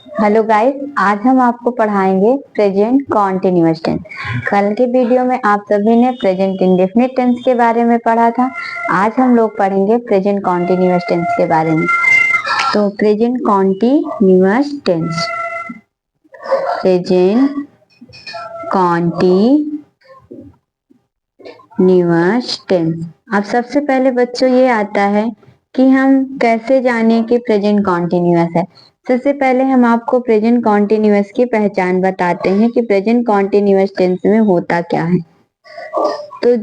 Hello guys, आज हम आपको पढ़ाएंगे प्रेजेंट कॉन्टिन्यूअस टेंस। कल के वीडियो में आप सभी ने प्रेजेंट इंडेफिनिट टेंस के बारे में पढ़ा था। आज हम लोग पढ़ेंगे प्रेजेंट कॉन्टिन्यूअस टेंस के बारे में। तो present continuous tense, present continuous tense. अब सबसे पहले बच्चों ये आता है कि हम कैसे जाने कि प्रेजेंट कॉन्टिन्यूअस है। सबसे पहले हम आपको प्रेजेंट कॉन्टिन्यूअस की पहचान बताते हैं कि प्रेजेंट कॉन्टिन्यूअस टेंस में होता क्या है। तो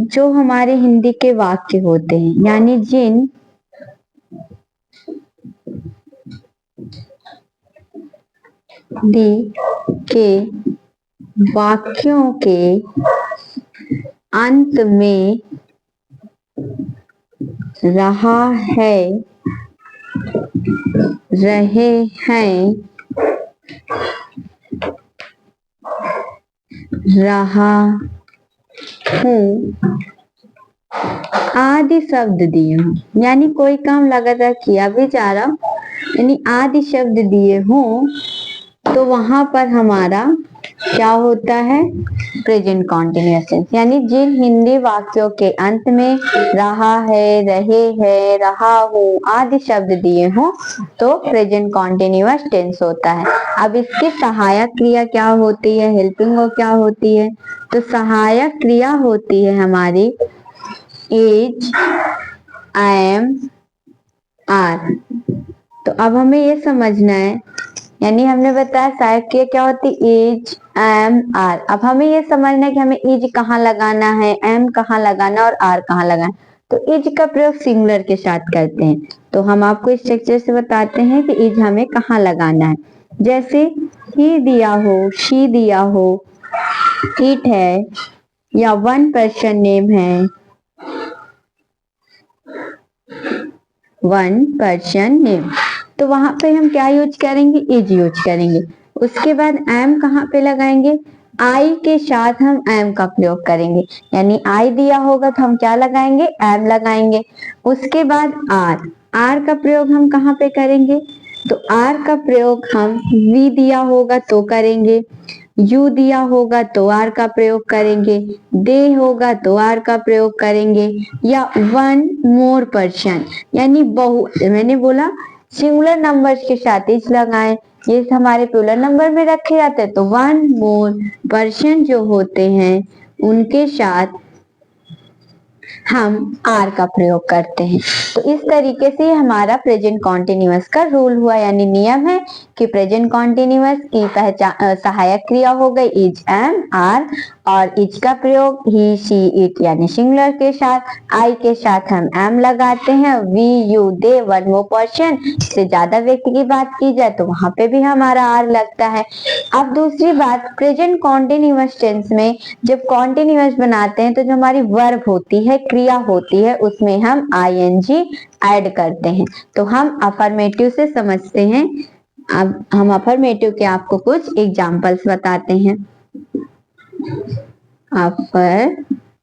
जो हमारे हिंदी के वाक्य होते हैं, यानी जिन हिंदी के वाक्यों के अंत में रहा है, रहे हैं, रहा हूँ आदि शब्द दिए हों, यानी कोई काम लगातार किया भी जा रहा हो, यानी आदि शब्द दिए हों, तो वहां पर हमारा क्या होता है, प्रेजेंट कॉन्टिन्यूअस टेंस। यानी जिन हिंदी वाक्यों के अंत में रहा है, रहे हैं, रहा हूँ आदि शब्द दिए हों, तो प्रेजेंट कॉन्टिन्यूअस टेंस होता है। अब इसकी सहायक क्रिया क्या होती है, हेल्पिंग वर्ब क्या होती है? तो सहायक क्रिया होती है हमारी इज, एम, आर। तो अब हमें ये समझना है, यानी हमने बताया सहायक क्रिया क्या होती है, इज, एम, आर। अब हमें ये समझना है कि हमें इज कहाँ लगाना है, एम कहाँ लगाना और आर कहाँ लगाना। तो इज का प्रयोग सिंगुलर के साथ करते हैं। तो हम आपको स्ट्रक्चर से बताते हैं कि इज हमें कहाँ लगाना है। जैसे ही दिया हो, शी दिया हो, इट है, या वन पर्सन नेम है, वन पर्सन नेम, तो वहां पे हम क्या यूज करेंगे, इज यूज करेंगे। उसके बाद एम कहाँ पे लगाएंगे, आई के साथ हम एम का प्रयोग करेंगे। यानी आई दिया होगा तो हम क्या लगाएंगे, एम लगाएंगे। उसके बाद आर, आर का प्रयोग हम कहाँ पे करेंगे, तो आर का प्रयोग हम वी दिया होगा तो करेंगे, यू दिया होगा तो आर का प्रयोग करेंगे, दे होगा तो आर का प्रयोग करेंगे, या वन मोर पर्सन, यानी मैंने बोला सिंगुलर नंबर्स के साथ इज लगाएं। ये हमारे प्लूरल नंबर में रखे जाते हैं, तो वन मोर पर्सन जो होते हैं उनके साथ हम आर का प्रयोग करते हैं। तो इस तरीके से हमारा प्रेजेंट कॉन्टिन्यूअस का रूल हुआ, यानी नियम है कि प्रेजेंट कॉन्टिन्यूअस की पहचान सहायक क्रिया हो गई इज, एम, आर, और इज का प्रयोग ही, शी, इट यानी सिंगुलर के साथ, आई के साथ हम एम लगाते हैं, we, you, they, one more person से ज्यादा व्यक्ति की बात की जाए तो वहां पे भी हमारा आर लगता है। अब दूसरी बात, प्रेजेंट कॉन्टिन्यूअस टेंस में जब कॉन्टिन्यूअस बनाते हैं तो जो हमारी वर्ब होती है, क्रिया होती है, उसमें हम आईएनजी ऐड करते हैं। तो हम अफर्मेटिव से समझते हैं। अब हम अफर्मेटिव के आपको कुछ एग्जांपल्स बताते हैं। अफर्मेटिव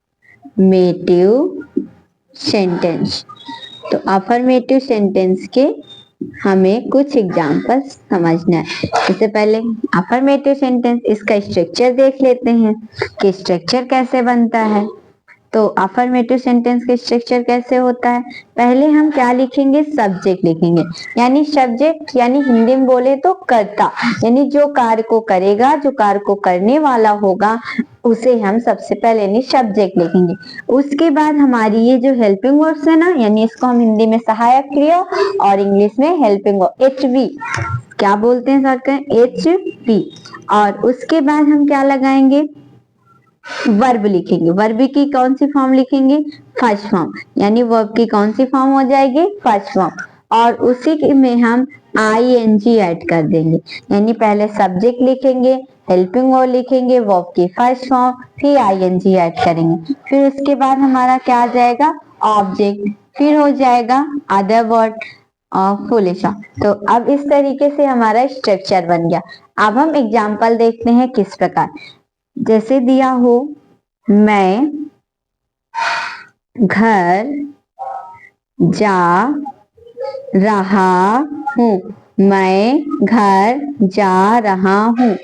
सेंटेंस, तो अफर्मेटिव सेंटेंस के हमें कुछ एग्जांपल्स समझना है। इससे पहले अफर्मेटिव सेंटेंस, इसका स्ट्रक्चर देख लेते हैं कि स्ट्रक्चर कैसे बनता है। तो अफर्मेटिव सेंटेंस का स्ट्रक्चर कैसे होता है, पहले हम क्या लिखेंगे, सब्जेक्ट लिखेंगे। यानी सब्जेक्ट यानी हिंदी में बोले तो कर्ता, यानी जो कार्य को करेगा, जो कार्य को करने वाला होगा, उसे हम सबसे पहले यानी सब्जेक्ट लिखेंगे। उसके बाद हमारी ये जो हेल्पिंग वर्ब्स है ना, यानी इसको हम हिंदी में सहायक क्रिया और इंग्लिश में हेल्पिंग वर्ब, एचवी क्या बोलते हैं सर, एचवी। और उसके बाद हम क्या लगाएंगे, वर्ब लिखेंगे। वर्ब की कौन सी फॉर्म लिखेंगे, फर्स्ट फॉर्म, यानी वर्ब की कौन सी फॉर्म हो जाएगी, फर्स्ट फॉर्म। और उसी में हम आईएनजी ऐड कर देंगे, यानी पहले सब्जेक्ट लिखेंगे, हेल्पिंग वर्ब लिखेंगे, वर्ब की फर्स्ट फॉर्म, फिर आईएनजी ऐड करेंगे। फिर उसके बाद हमारा क्या आ जाएगा, ऑब्जेक्ट, फिर हो जाएगा अदर वर्ड और फुल स्टॉप। तो अब इस तरीके से हमारा स्ट्रक्चर बन गया। अब हम एग्जाम्पल देखते हैं किस प्रकार, जैसे दिया हो, मैं घर जा रहा हूँ, मैं घर जा रहा हूँ।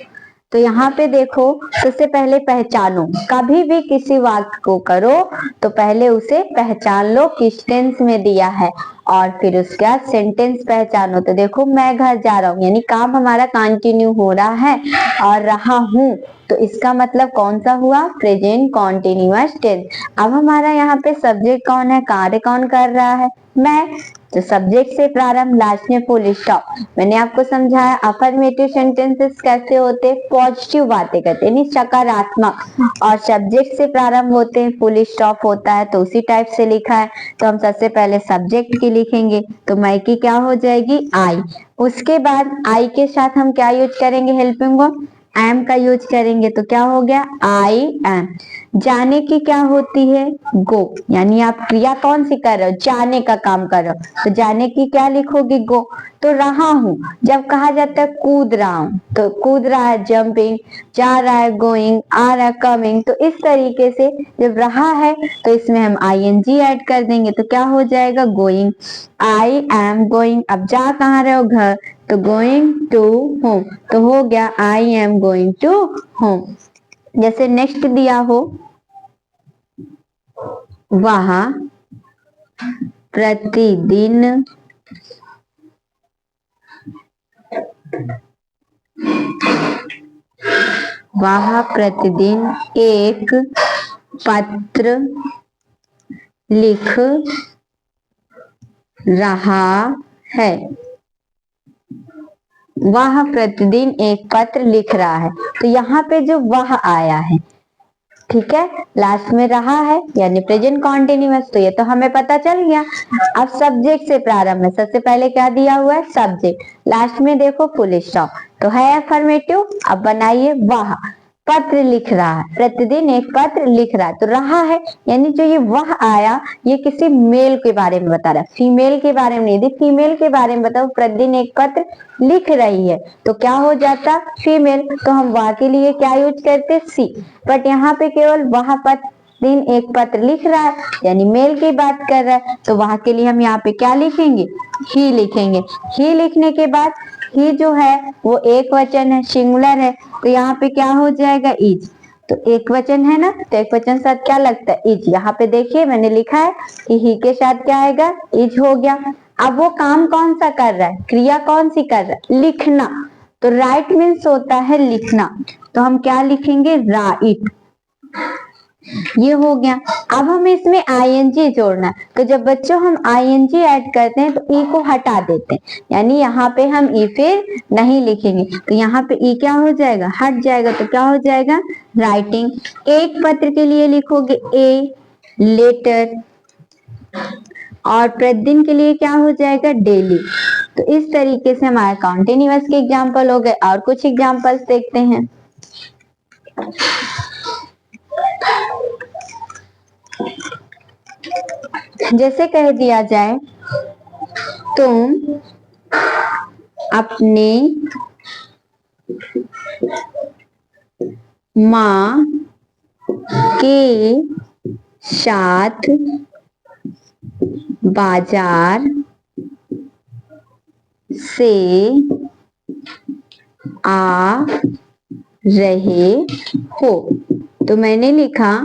तो यहाँ पे देखो, सबसे पहले पहचानो, कभी भी किसी वाक्य को करो तो पहले उसे पहचान लो किस टेंस में दिया है, और फिर उसके बाद सेंटेंस पहचानो। तो देखो, मैं घर जा रहा हूँ यानी काम हमारा कंटिन्यू हो रहा है, और रहा हूँ तो इसका मतलब कौन सा हुआ, प्रेजेंट कॉन्टिन्यूअस टेंस। अब हमारा यहाँ पे सब्जेक्ट कौन है, कार्य कौन कर रहा है, मैं। तो सब्जेक्ट से प्रारंभ, लास्ट में फुल स्टॉप। मैंने आपको समझाया अफर्मेटिव सेंटेंसेस कैसे होते, पॉजिटिव बातें करते यानी सकारात्मक, और सब्जेक्ट से प्रारंभ होते हैं, फुल स्टॉप होता है, तो उसी टाइप से लिखा है। तो हम सबसे पहले सब्जेक्ट की लिखेंगे, तो मैं की क्या हो जाएगी, आई। उसके बाद आई के साथ हम क्या यूज करेंगे, हेल्पिंग वर्ब एम का यूज करेंगे, तो क्या हो गया, आई एम। जाने की क्या होती है, गो, यानी आप क्रिया कौन सी कर रहे हो, जाने का काम कर रहे हो, तो जाने की क्या लिखोगे, गो। तो रहा हूं, जब कहा जाता है कूद रहा हूं, तो कूद रहा है जंपिंग, जा रहा है गोइंग, आ रहा है कमिंग। तो इस तरीके से जब रहा है तो इसमें हम आईएनजी ऐड कर देंगे, तो क्या हो जाएगा, गोइंग। आई एम गोइंग, अब जा कहाँ रहे हो, घर, तो गोइंग टू होम, तो हो गया I am going to home. जैसे नेक्स्ट दिया हो, वह प्रतिदिन एक पत्र लिख रहा है। वह प्रतिदिन एक पत्र लिख रहा है, तो यहाँ पे जो वह आया है, ठीक है, लास्ट में रहा है यानी प्रेजेंट कॉन्टिन्यूअस, तो ये तो हमें पता चल गया। अब सब्जेक्ट से प्रारंभ है, सबसे पहले क्या दिया हुआ है, सब्जेक्ट, लास्ट में देखो फुल स्टॉप, तो है अफर्मेटिव। अब बनाइए, वह पत्र लिख रहा है, प्रतिदिन एक पत्र लिख रहा है, तो रहा है यानी जो ये वह आया ये किसी मेल के बारे में बता रहा है, फीमेल के बारे में नहीं। यदि फीमेल के बारे में बताओ, प्रतिदिन एक पत्र लिख रही है, तो क्या हो जाता, फीमेल, तो हम वह के लिए क्या यूज करते, सी। बट यहाँ पे केवल वह दिन एक पत्र लिख रहा है यानी मेल की बात कर रहा है, तो वहां के लिए हम यहाँ पे क्या लिखेंगे, ही लिखेंगे। ही लिखने के बाद ही जो है वो एक वचन है, सिंगुलर है, तो यहाँ पे क्या हो जाएगा, इज। तो एक वचन है ना, तो एक वचन साथ क्या लगता है, इज। यहाँ पे देखिए मैंने लिखा है कि ही के साथ क्या आएगा, इज हो गया। अब वो काम कौन सा कर रहा है, क्रिया कौन सी कर रहा है, लिखना, तो राइट मीन्स होता है लिखना, तो हम क्या लिखेंगे, राइट, ये हो गया। अब हमें इसमें आईएनजी जोड़ना है, तो जब बच्चों हम आईएनजी ऐड करते हैं तो ई को हटा देते हैं, यानी यहाँ पे हम ई फिर नहीं लिखेंगे, तो यहाँ पे ई क्या हो जाएगा, हट जाएगा, तो क्या हो जाएगा, राइटिंग। एक पत्र के लिए लिखोगे ए, लेटर, और प्रतिदिन के लिए क्या हो जाएगा, डेली। तो इस तरीके से हमारे कॉन्टिन्यूअस के एग्जाम्पल हो गए, और कुछ एग्जाम्पल्स देखते हैं। जैसे कह दिया जाए, तुम अपनी माँ के साथ बाजार से आ रहे हो। तो मैंने लिखा,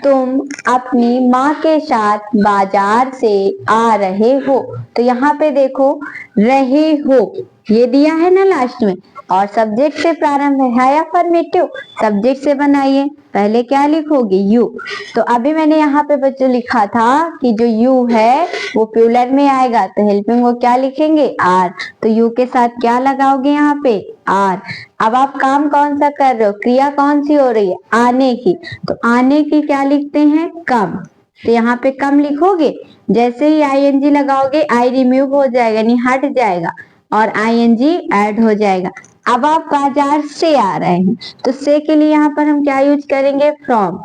तुम अपनी माँ के साथ बाजार से आ रहे हो, तो यहाँ पे देखो रहे हो ये दिया है ना लास्ट में, और सब्जेक्ट से प्रारंभ है अफर्मेटिव, सब्जेक्ट से बनाइए, पहले क्या लिखोगे, यू। तो अभी मैंने यहाँ पे बच्चों लिखा था कि जो यू है वो प्लूरल में आएगा, तो हेल्पिंग वो क्या लिखेंगे, आर, तो यू के साथ क्या लगाओगे यहाँ पे, आर। अब आप काम कौन सा कर रहे हो, क्रिया कौन सी हो रही है, आने की, तो आने की क्या लिखते हैं, कम, तो यहाँ पे कम लिखोगे। जैसे ही आईएनजी लगाओगे आई रिमूव हो जाएगा यानी हट जाएगा, और आईएनजी ऐड हो जाएगा। अब आप बाजार से आ रहे हैं, तो से के लिए यहाँ पर हम क्या यूज करेंगे, फ्रॉम,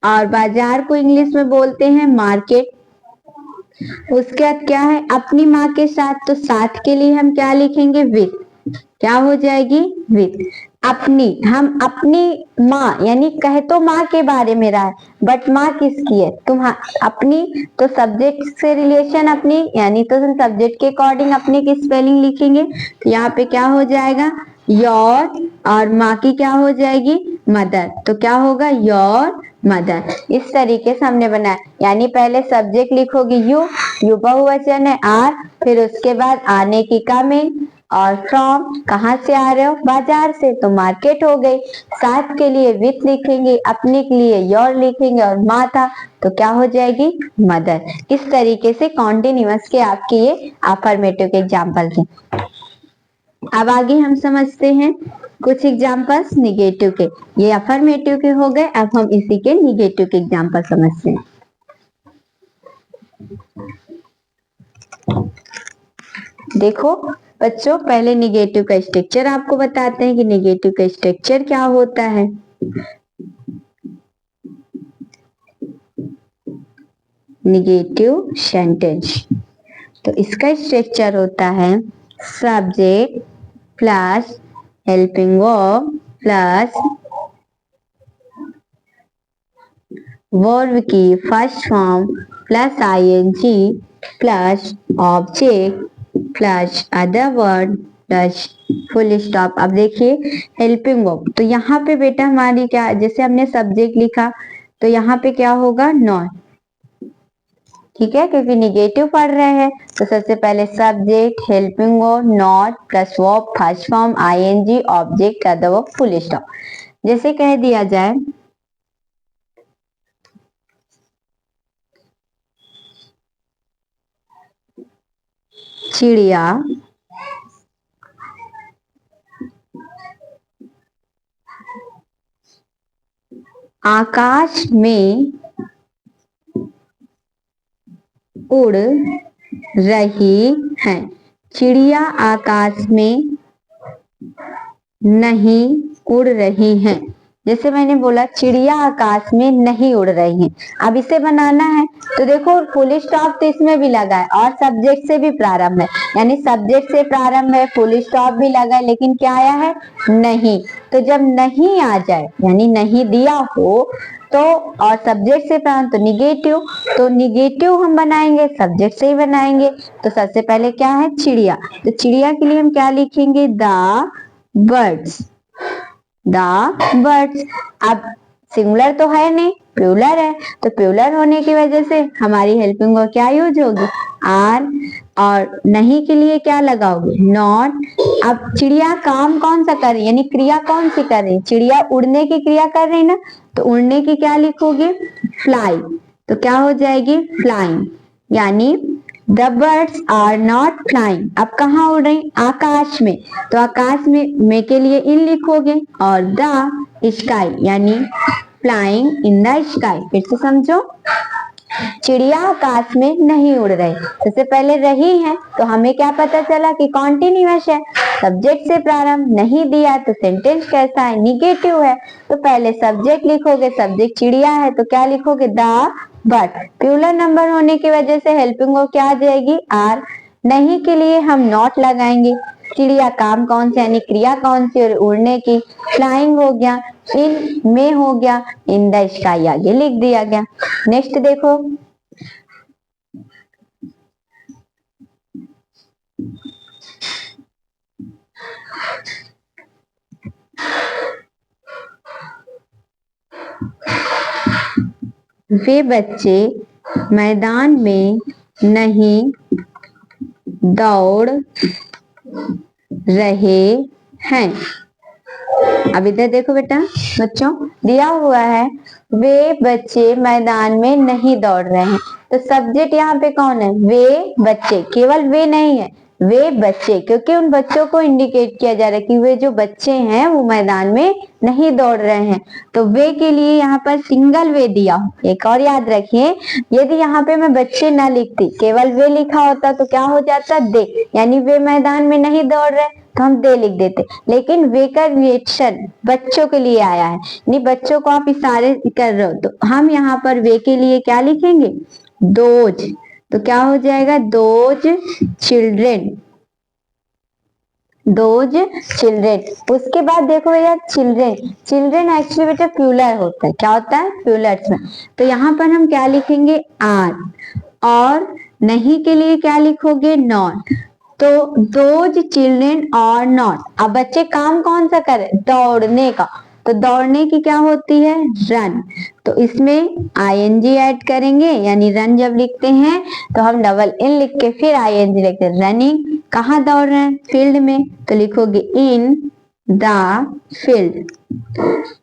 और बाजार को इंग्लिश में बोलते हैं मार्केट। उसके बाद क्या है, अपनी माँ के साथ, तो साथ के लिए हम क्या लिखेंगे, विथ, क्या हो जाएगी, विथ। अपनी, हम अपनी माँ, यानी कह तो माँ के बारे में रहा है, बट माँ किसकी है, तुम अपनी, तो सब्जेक्ट से रिलेशन अपनी, यानी तो तुम सब्जेक्ट के अकॉर्डिंग अपनी की स्पेलिंग लिखेंगे। तो यहाँ पे क्या हो जाएगा, योर, और माँ की क्या हो जाएगी, मदर। तो क्या होगा, योर मदर। इस तरीके से हमने बनाया, यानी पहले सब्जेक्ट लिखोगे यू बहुवचन है, आर, फिर उसके बाद आने की कमिंग, और फ्रॉम, कहाँ से आ रहे हो, बाजार से, तो मार्केट हो गई। साथ के लिए विथ लिखेंगे, अपने के लिए योर लिखेंगे, और माँ था तो क्या हो जाएगी, मदर। इस तरीके से कॉन्टिन्यूअस के आपके ये अफर्मेटिव के एग्जाम्पल थे। अब आगे हम समझते हैं कुछ एग्जाम्पल्स निगेटिव के। ये अफर्मेटिव के हो गए, अब हम इसी के निगेटिव के एग्जाम्पल समझते हैं। देखो बच्चों, पहले निगेटिव का स्ट्रक्चर आपको बताते हैं कि निगेटिव का स्ट्रक्चर क्या होता है। निगेटिव सेंटेंस, तो इसका स्ट्रक्चर होता है subject plus helping verb plus verb की first form plus ING plus object plus other word plus full stop. अब देखिए हेल्पिंग वर्ब, तो यहाँ पे बेटा हमारी क्या, जैसे हमने सब्जेक्ट लिखा तो यहाँ पे क्या होगा, नॉट, ठीक है, क्योंकि निगेटिव पढ़ रहे हैं। तो सबसे पहले subject, helping verb, not plus verb first form, ING, object, other verb, full stop. जैसे कह दिया जाए चिड़िया आकाश में उड़ रही है। चिड़िया आकाश में नहीं उड़ रही है। जैसे मैंने बोला चिड़िया आकाश में नहीं उड़ रही है। अब इसे बनाना है तो देखो फुल स्टॉप तो इसमें भी लगा है और सब्जेक्ट से भी प्रारंभ है, यानी सब्जेक्ट से प्रारंभ है, फुल स्टॉप भी लगा है, लेकिन क्या आया है, नहीं। तो जब नहीं आ जाए, यानी नहीं दिया हो तो, और सब्जेक्ट से प्रारंभ तो निगेटिव, तो निगेटिव हम बनाएंगे सब्जेक्ट से ही बनाएंगे। तो सबसे पहले क्या है, चिड़िया, तो चिड़िया के लिए हम क्या लिखेंगे, द बर्ड्स, द बर्ड्स। अब सिंगुलर तो है नहीं, प्लूरल है, तो प्लूरल होने की वजह से हमारी हेल्पिंग वर्ब क्या यूज होगी, आर, और नहीं के लिए क्या लगाओगे, नॉट। अब चिड़िया काम कौन सा कर रही है, यानी क्रिया कौन सी कर रही है, चिड़िया उड़ने की क्रिया कर रही है ना, तो उड़ने की क्या लिखोगे, फ्लाई, तो क्या हो जाएगी, फ्लाइंग, यानी the birds are not flying. अब कहाँ उड़ रही, आकाश में, तो आकाश में के लिए इन लिखोगे, और द स्काई, यानी फ्लाइंग इन द स्काई। फिर से समझो, चिड़िया आकाश में नहीं उड़ रही, सबसे पहले रही है तो हमें क्या पता चला कि कॉन्टिन्यूअस है, सब्जेक्ट से प्रारंभ, नहीं दिया तो सेंटेंस कैसा है, निगेटिव है। तो पहले सब्जेक्ट लिखोगे, सब्जेक्ट चिड़िया है तो क्या लिखोगे, द बट, प्लूरल नंबर होने की वजह से हेल्पिंग वर्ब क्या आ जाएगी, आर। नहीं के लिए हम नॉट लगाएंगे, चिड़िया काम कौन सा, यानी क्रिया कौन सी, और उड़ने की, फ्लाइंग हो गया, इन में हो गया, इन द स्काई आगे लिख दिया गया। नेक्स्ट देखो, वे बच्चे मैदान में नहीं दौड़ रहे हैं। अब इधर देखो बेटा बच्चों, दिया हुआ है वे बच्चे मैदान में नहीं दौड़ रहे हैं, तो सब्जेक्ट यहाँ पे कौन है, वे बच्चे, केवल वे नहीं है, वे बच्चे, क्योंकि उन बच्चों को इंडिकेट किया जा रहा है कि वे जो बच्चे हैं वो मैदान में नहीं दौड़ रहे हैं। तो वे के लिए यहाँ पर सिंगल वे दिया हो। एक और याद रखिए, यदि यहाँ पे मैं बच्चे ना लिखती, केवल वे लिखा होता तो क्या हो जाता, दे, यानी वे मैदान में नहीं दौड़ रहे तो हम दे लिख देते, लेकिन वे का रिएक्शन बच्चों के लिए आया है, नहीं बच्चों को आप इशारे कर रहे हो, तो हम यहाँ पर वे के लिए क्या लिखेंगे, दोज, तो क्या हो जाएगा, दोज चिल्ड्रेन, दोज चिल्ड्रेन। उसके बाद देखो भैया चिल्ड्रेन, चिल्ड्रेन एक्चुअली बेटा प्लूरल होता है, क्या होता है प्लूरल में। तो यहाँ पर हम क्या लिखेंगे आर, और नहीं के लिए क्या लिखोगे नॉट। तो दोज चिल्ड्रेन आर नॉट। अब बच्चे काम कौन सा करें, दौड़ने का, तो दौड़ने की क्या होती है रन। तो इसमें आईएनजी ऐड करेंगे, यानी रन जब लिखते हैं तो हम डबल इन लिख के फिर आईएनजी लिखते हैं। रनिंग, कहाँ दौड़ रहे हैं फील्ड में, तो लिखोगे इन द फील्ड।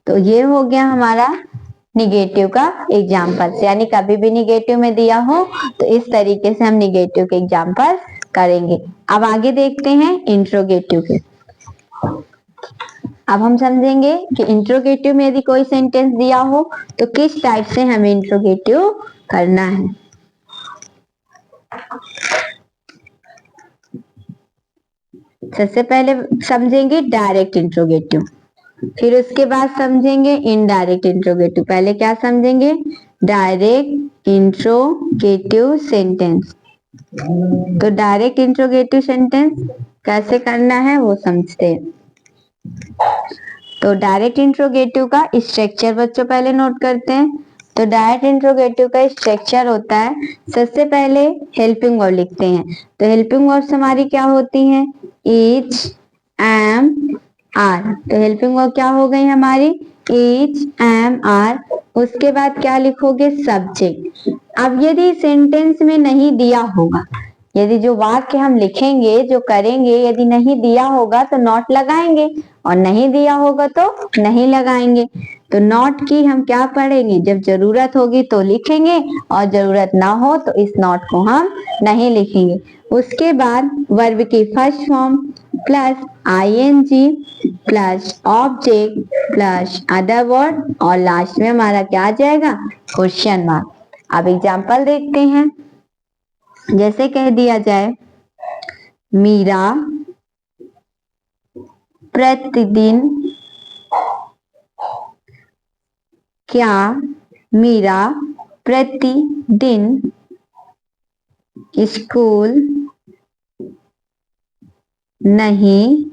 तो ये हो गया हमारा निगेटिव का एग्जाम्पल, यानी कभी भी निगेटिव में दिया हो तो इस तरीके से हम निगेटिव के एग्जाम्पल करेंगे। अब आगे देखते हैं इंट्रोगेटिव के। अब हम समझेंगे कि इंट्रोगेटिव में यदि कोई सेंटेंस दिया हो तो किस टाइप से हमें इंट्रोगेटिव करना है। सबसे पहले समझेंगे डायरेक्ट इंट्रोगेटिव, फिर उसके बाद समझेंगे इनडायरेक्ट इंट्रोगेटिव। पहले क्या समझेंगे, डायरेक्ट इंट्रोगेटिव सेंटेंस। तो डायरेक्ट इंट्रोगेटिव सेंटेंस कैसे करना है वो समझते हैं। तो डायरेक्ट इंट्रोगेटिव का स्ट्रक्चर बच्चों पहले नोट करते हैं। तो डायरेक्ट इंट्रोगेटिव का स्ट्रक्चर होता है, सबसे पहले हेल्पिंग वर्ड लिखते हैं। तो हेल्पिंग वर्ड्स हमारी क्या होती हैं, ईच, एम, आर। तो हेल्पिंग वर्ड क्या हो गई हमारी, ईच, एम, आर। उसके बाद क्या लिखोगे, सब्जेक्ट। अब यदि सेंटेंस में नहीं दिया होगा, यदि जो वाक्य हम लिखेंगे जो करेंगे यदि नहीं दिया होगा तो नॉट लगाएंगे, और नहीं दिया होगा तो नहीं लगाएंगे। तो नॉट की हम क्या पढ़ेंगे, जब जरूरत होगी तो लिखेंगे, और जरूरत ना हो तो इस नॉट को हम नहीं लिखेंगे। उसके बाद वर्ब की first form plus ING plus object plus other word, और लास्ट में हमारा क्या आ जाएगा, क्वेश्चन मार्क। अब एग्जाम्पल देखते हैं। जैसे कह दिया जाए, मीरा प्रतिदिन, क्या मीरा प्रतिदिन स्कूल नहीं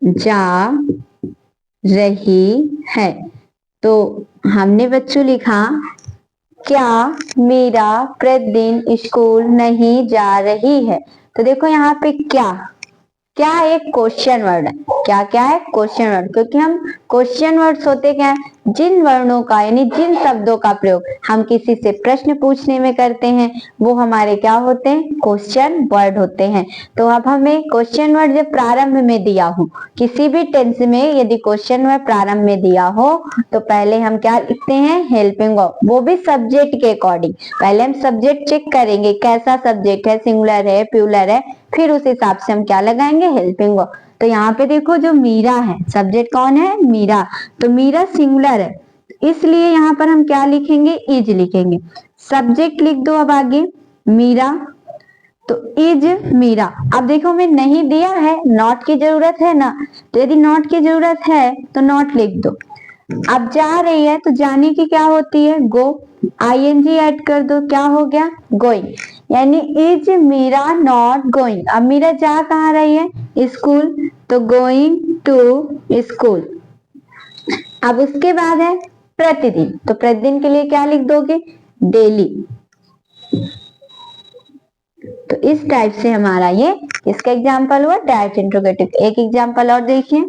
जा रही है। तो हमने बच्चों लिखा, क्या मीरा प्रतिदिन स्कूल नहीं जा रही है। तो देखो यहाँ पे क्या क्या एक क्वेश्चन वर्ड है, क्या क्या है क्वेश्चन वर्ड, क्योंकि हम क्वेश्चन वर्ड्स होते क्या है, जिन वर्णों का यानी जिन शब्दों का प्रयोग हम किसी से प्रश्न पूछने में करते हैं वो हमारे क्या होते हैं, क्वेश्चन वर्ड होते हैं। तो अब हमें क्वेश्चन वर्ड जब प्रारंभ में दिया हो, किसी भी टेंस में यदि क्वेश्चन वर्ड प्रारंभ में दिया हो तो पहले हम क्या लिखते हैं, हेल्पिंग वर्ब, वो भी सब्जेक्ट के अकॉर्डिंग। पहले हम सब्जेक्ट चेक करेंगे कैसा सब्जेक्ट है, सिंगुलर है प्लूरल है, फिर उस हिसाब से हम क्या लगाएंगे, हेल्पिंग वर्ब। तो यहाँ पे देखो जो मीरा है, सब्जेक्ट कौन है, मीरा। तो मीरा सिंगुलर है, इसलिए यहाँ पर हम क्या लिखेंगे, इज लिखेंगे। सब्जेक्ट लिख दो अब आगे, मीरा, तो इज मीरा। अब देखो मैं नहीं दिया है, नॉट की जरूरत है ना, तो यदि नॉट की जरूरत है तो नॉट लिख दो। अब जा रही है तो जाने की क्या होती है, गो, आईएनजी ऐड कर दो, क्या हो गया, गोइंग। यानी इज मीरा नॉट गोइंग। अब मीरा जा कहाँ रही है, स्कूल, तो गोइंग टू स्कूल। अब उसके बाद है प्रतिदिन, तो प्रतिदिन के लिए क्या लिख दोगे, डेली। तो इस टाइप से हमारा ये इसका एग्जाम्पल हुआ डायरेक्ट इंट्रोगेटिव। एक एग्जाम्पल और देखिए,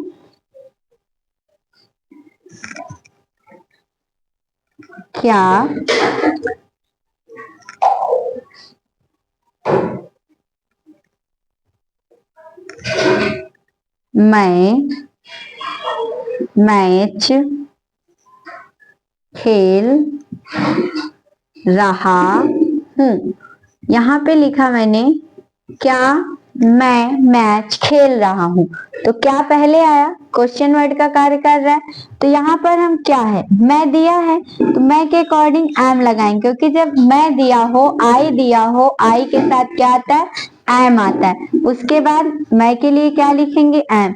क्या मैं मैच खेल रहा हूं। यहाँ पे लिखा मैंने, क्या मैं मैच खेल रहा हूं, तो क्या पहले आया, क्वेश्चन वर्ड का कार्य कर रहा है। तो यहाँ पर हम क्या है, मैं दिया है तो मैं के अकॉर्डिंग एम लगाएंगे, क्योंकि जब मैं दिया हो, आई दिया हो, आई के साथ क्या आता है, एम आता है। उसके बाद मैं के लिए क्या लिखेंगे, एम,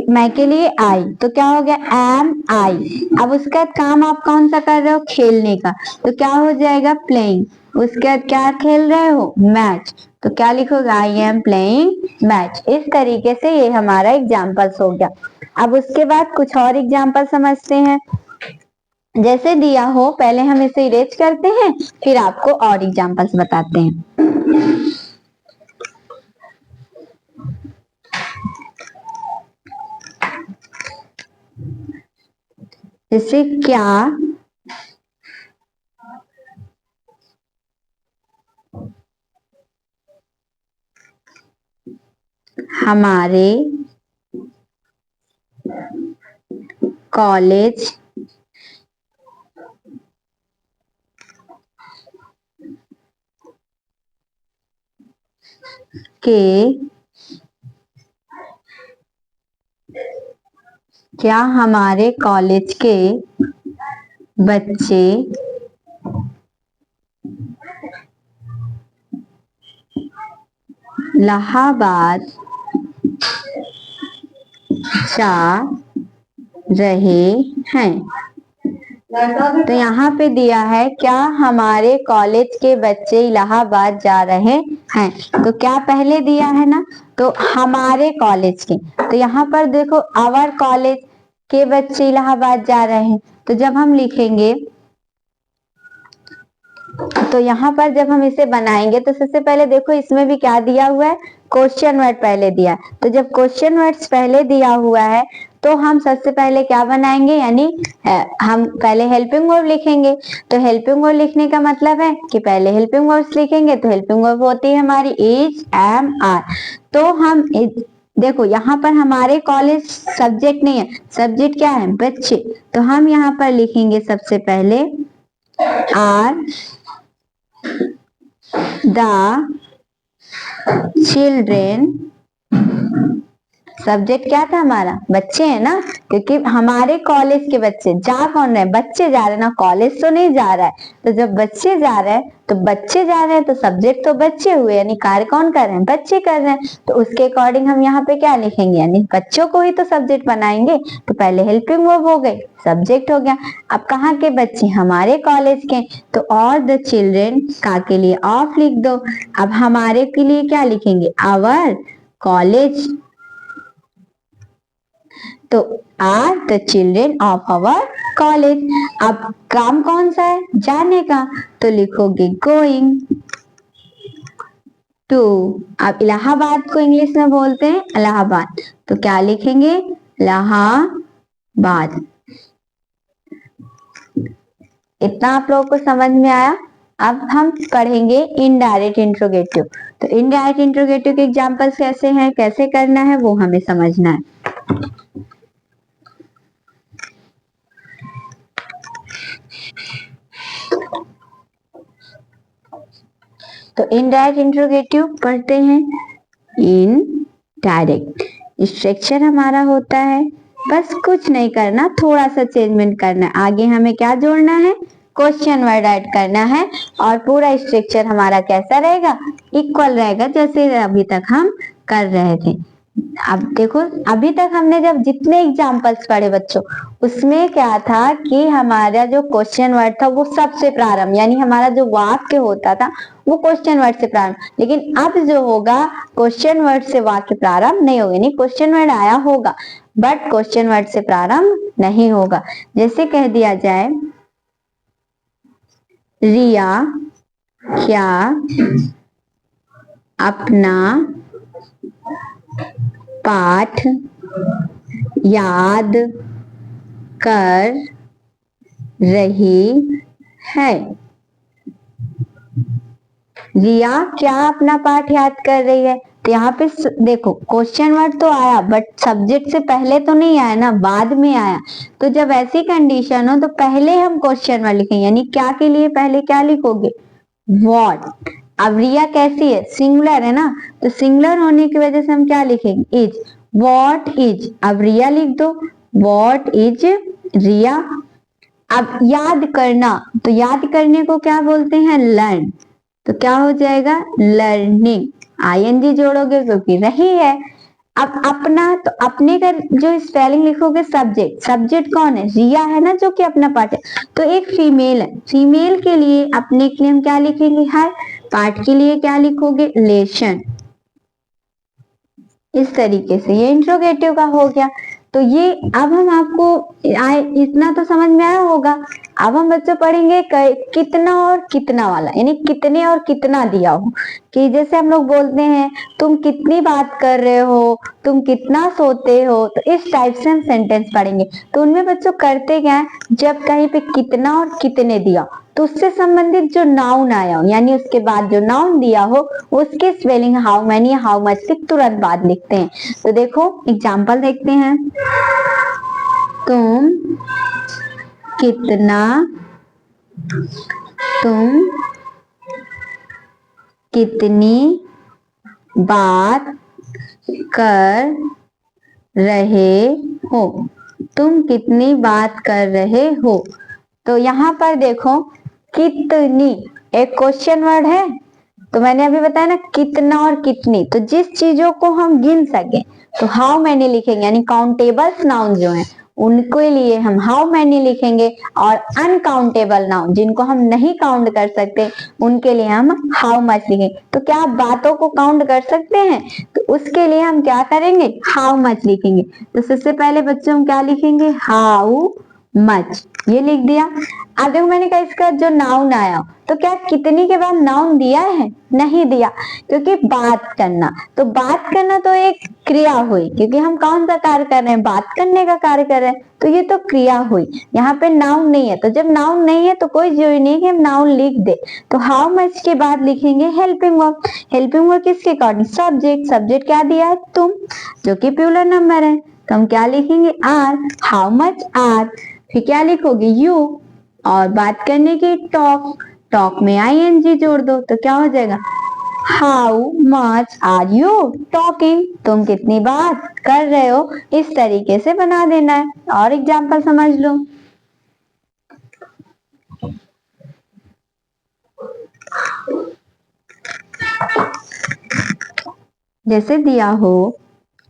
मैं के लिए आई, तो क्या हो गया, एम आई। अब उसका काम आप कौन सा कर रहे हो, खेलने का, तो क्या हो जाएगा, प्लेइंग। उसके बाद क्या खेल रहे हो, मैच, तो क्या लिखोगे, आई एम प्लेइंग मैच। इस तरीके से ये हमारा एग्जाम्पल्स हो गया। अब उसके बाद कुछ और एग्जाम्पल समझते हैं। जैसे दिया हो पहले हम इसे इरेज करते हैं, फिर आपको और एग्जाम्पल्स बताते हैं। जैसे क्या हमारे कॉलेज के क्या हमारे कॉलेज के बच्चे इलाहाबाद जा रहे हैं। तो यहाँ पे दिया है क्या हमारे कॉलेज के बच्चे इलाहाबाद जा रहे हैं, तो क्या पहले दिया है ना, तो हमारे कॉलेज के, तो यहाँ पर देखो आवर कॉलेज के बच्चे इलाहाबाद जा रहे हैं। तो जब हम लिखेंगे, तो यहाँ पर जब हम इसे बनाएंगे तो सबसे पहले देखो इसमें भी क्या दिया हुआ है, क्वेश्चन वर्ड पहले दिया है। तो जब क्वेश्चन वर्ड्स पहले दिया हुआ है तो हम सबसे पहले क्या बनाएंगे, यानी हम पहले हेल्पिंग वर्ब लिखेंगे। तो हेल्पिंग वर्ब लिखने का मतलब है कि पहले हेल्पिंग वर्ब्स लिखेंगे। तो हेल्पिंग वर्ब होती है हमारी इज, एम, आर। तो हम देखो यहाँ पर हमारे कॉलेज सब्जेक्ट नहीं है, सब्जेक्ट क्या है, बच्चे। तो हम यहाँ पर लिखेंगे सबसे पहले आर द चिल्ड्रेन, सब्जेक्ट क्या था हमारा, बच्चे है ना, क्योंकि हमारे कॉलेज के बच्चे, जा कौन रहे, बच्चे जा रहे हैं ना, कॉलेज तो नहीं जा रहा है। तो जब बच्चे जा रहे हैं तो बच्चे जा रहे हैं तो सब्जेक्ट तो बच्चे हुए, यानी कार्य कौन कर रहे हैं, बच्चे कर रहे हैं। तो उसके अकॉर्डिंग हम यहाँ पे क्या लिखेंगे, यानी बच्चों को ही तो सब्जेक्ट बनाएंगे। तो पहले हेल्पिंग वर्ब हो गई, सब्जेक्ट हो गया। अब कहाँ के बच्चे, हमारे कॉलेज के, तो और द चिल्ड्रेन का के लिए ऑफ लिख दो। अब हमारे के लिए क्या लिखेंगे, आवर कॉलेज, तो are the children of our college. अब काम कौन सा है, जाने का, तो लिखोगे गोइंग टू। अब इलाहाबाद को इंग्लिश में बोलते हैं इलाहाबाद, तो क्या लिखेंगे, इलाहाबाद। इतना आप लोगों को समझ में आया। अब हम पढ़ेंगे इनडायरेक्ट इंट्रोगेटिव। तो इनडायरेक्ट इंट्रोगेटिव के एग्जांपल्स कैसे हैं, कैसे करना है, वो हमें समझना है। तो इनडायरेक्ट इंट्रोगेटिव पढ़ते हैं। इन डायरेक्ट स्ट्रक्चर हमारा होता है, बस कुछ नहीं करना, थोड़ा सा चेंजमेंट करना है। आगे हमें क्या जोड़ना है, क्वेश्चन वर्ड ऐड करना है, और पूरा स्ट्रक्चर हमारा कैसा रहेगा, इक्वल रहेगा, जैसे अभी तक हम कर रहे थे। अब देखो अभी तक हमने जब जितने एग्जाम्पल्स पढ़े बच्चों, उसमें क्या था कि हमारा जो क्वेश्चन वर्ड था वो सबसे प्रारंभ, यानी हमारा जो वाक्य होता था वो क्वेश्चन वर्ड से प्रारंभ। लेकिन अब जो होगा क्वेश्चन वर्ड से वाक्य प्रारंभ नहीं होगा, नहीं क्वेश्चन वर्ड आया होगा बट क्वेश्चन वर्ड से प्रारंभ नहीं होगा। जैसे कह दिया जाए, रिया क्या अपना पाठ याद कर रही है। रिया क्या अपना पाठ याद कर रही है, तो यहाँ पे देखो क्वेश्चन वर्ड तो आया बट सब्जेक्ट से पहले तो नहीं आया ना, बाद में आया। तो जब ऐसी कंडीशन हो तो पहले हम क्वेश्चन वर्ड लिखेंगे, यानी क्या के लिए पहले क्या लिखोगे, व्हाट। अब रिया कैसी है, सिंगुलर है ना, तो सिंगुलर होने की वजह से हम क्या लिखेंगे, इज, व्हाट इज। अब रिया लिख दो, व्हाट इज रिया। अब याद करना, तो याद करने को क्या बोलते हैं, लर्न। तो क्या हो जाएगा, लर्निंग, आईएनजी जोड़ोगे क्योंकि रही है। अब अपना, तो अपने का जो स्पेलिंग लिखोगे सब्जेक्ट, सब्जेक्ट कौन है, रिया है ना जो कि अपना पार्ट है, तो एक फीमेल है, फीमेल के लिए अपने के लिए हम क्या लिखेंगे, हर पार्ट के लिए क्या लिखोगे, लेशन। इस तरीके से ये इंट्रोगेटिव का हो गया। तो ये अब हम आपको इतना तो समझ में आया होगा। अब हम बच्चों पढ़ेंगे कितना और कितना वाला, यानी कितने और कितना दिया हो, कि जैसे हम लोग बोलते हैं तुम कितनी बात कर रहे हो, तुम कितना सोते हो, तो इस टाइप से हम सेंटेंस पढ़ेंगे। तो उनमें बच्चों करते क्या है, जब कहीं पे कितना और कितने दिया तो उससे संबंधित जो नाउन आया हो, यानी उसके बाद जो नाउन दिया हो उसके spelling how many, how much के तुरंत बाद लिखते हैं। तो देखो एग्जाम्पल देखते हैं। तुम कितना, तुम कितनी बात कर रहे हो, तुम कितनी बात कर रहे हो। तो यहाँ पर देखो कितनी एक क्वेश्चन वर्ड है, तो मैंने अभी बताया ना कितना और कितनी, तो जिस चीजों को हम गिन सके तो हाउ मैनी लिखेंगे, यानी काउंटेबल्स नाउन जो है उनके लिए हम हाउ मैनी लिखेंगे, और अनकाउंटेबल नाउन जिनको हम नहीं काउंट कर सकते उनके लिए हम हाउ मच लिखेंगे। तो क्या आप बातों को काउंट कर सकते हैं, तो उसके लिए हम क्या करेंगे, हाउ मच लिखेंगे। तो सबसे पहले बच्चों हम क्या लिखेंगे, हाउ मच, ये लिख दिया। अब देखो मैंने कहा इसका जो नाउन आया, तो क्या कितनी के बाद नाउन दिया है, नहीं दिया, क्योंकि बात करना, तो बात करना तो एक क्रिया हुई, क्योंकि हम कौन सा कार्य कर रहे हैं, बात करने का कार्य कर रहे हैं, तो ये तो क्रिया हुई, यहाँ पे नाउन नहीं है। तो जब नाउन नहीं है तो कोई जरूरी नहीं कि हम नाउन लिख दे। तो हाउ मच के बाद लिखेंगे हेल्पिंग वर्ब। हेल्पिंग वर्ब किसके अकॉर्डिंग, सब्जेक्ट, सब्जेक्ट क्या दिया है, तुम, जो कि प्लूरल नंबर है, तो हम क्या लिखेंगे, आर, हाउ मच आर। फिर क्या लिखोगे, यू, और बात करने की टॉक, टॉक में आईएनजी जोड़ दो तो क्या हो जाएगा, how much are you talking, तुम कितनी बात कर रहे हो। इस तरीके से बना देना है। और एग्जाम्पल समझ लो, जैसे दिया हो,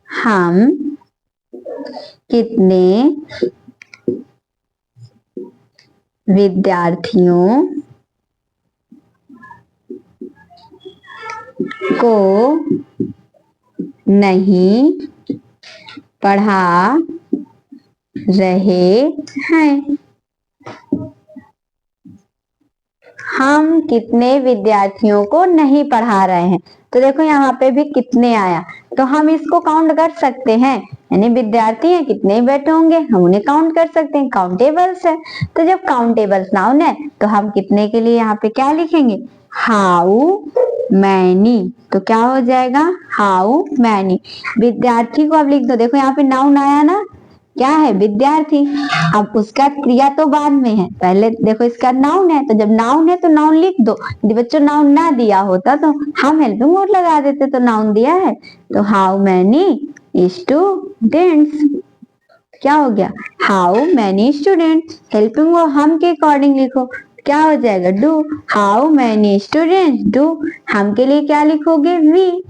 हम कितने विद्यार्थियों को नहीं पढ़ा रहे हैं, हम कितने विद्यार्थियों को नहीं पढ़ा रहे हैं। तो देखो यहाँ पे भी कितने आया, तो हम इसको काउंट कर सकते हैं, यानी विद्यार्थी हैं कितने बैठे होंगे हम उन्हें काउंट कर सकते हैं, काउंटेबल्स है। तो जब काउंटेबल्स नाउन है तो हम कितने के लिए यहाँ पे क्या लिखेंगे, हाउ मैनी, तो क्या हो जाएगा, हाउ मैनी। विद्यार्थी को अब लिख दो, देखो यहाँ पे नाउन आया ना, क्या है, विद्यार्थी। अब उसका क्रिया तो बाद में है, पहले देखो इसका नाउन है, तो जब नाउन है तो नाउन लिख दो। यदि बच्चों नाउन ना दिया होता तो हम हेल्पिंग वर्ड लगा देते, तो नाउन दिया है तो हाउ मैनी स्टूडेंट्स, क्या हो गया, how many students. Helping word हम के अकॉर्डिंग लिखो, क्या हो जाएगा, do, how many students do. हम के लिए क्या लिखोगे, वी।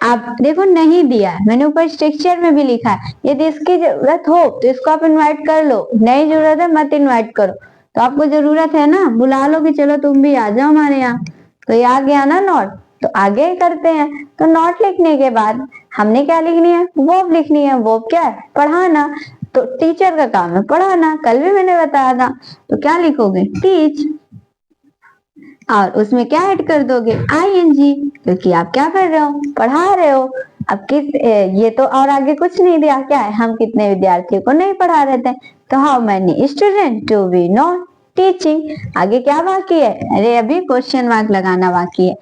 आप देखो नहीं दिया है, मैंने ऊपर स्ट्रक्चर में भी लिखा है, यदि इसकी जरूरत हो तो इसको आप इनवाइट कर लो, नहीं जरूरत है मत इनवाइट करो। तो आपको जरूरत है ना, बुला लो कि चलो तुम भी आ जाओ हमारे यहाँ, तो ये आ गया ना नोट, तो आगे करते हैं। तो नोट लिखने के बाद हमने क्या लिखनी है, वर्ब लिखनी है। वर्ब क्या है, पढ़ाना, तो टीचर का काम है पढ़ाना, कल भी मैंने बताया था। तो क्या लिखोगे, टीच, और उसमें क्या ऐड कर दोगे, आईएनजी, क्योंकि आप क्या कर रहे हो, पढ़ा रहे हो। अब किस ये तो और आगे कुछ नहीं दिया, क्या है, हम कितने विद्यार्थियों को नहीं पढ़ा रहे थे, तो how many student do we not teaching. आगे क्या बाकी है, अरे अभी क्वेश्चन मार्क लगाना बाकी है।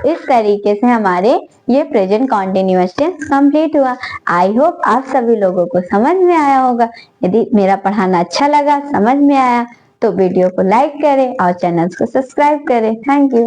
इस तरीके से हमारे ये प्रेजेंट कॉन्टिन्यूअस टेंस कंप्लीट हुआ। आई होप आप सभी लोगों को समझ में आया होगा। यदि मेरा पढ़ाना अच्छा लगा, समझ में आया, तो वीडियो को लाइक करें और चैनल को सब्सक्राइब करें। Thank you.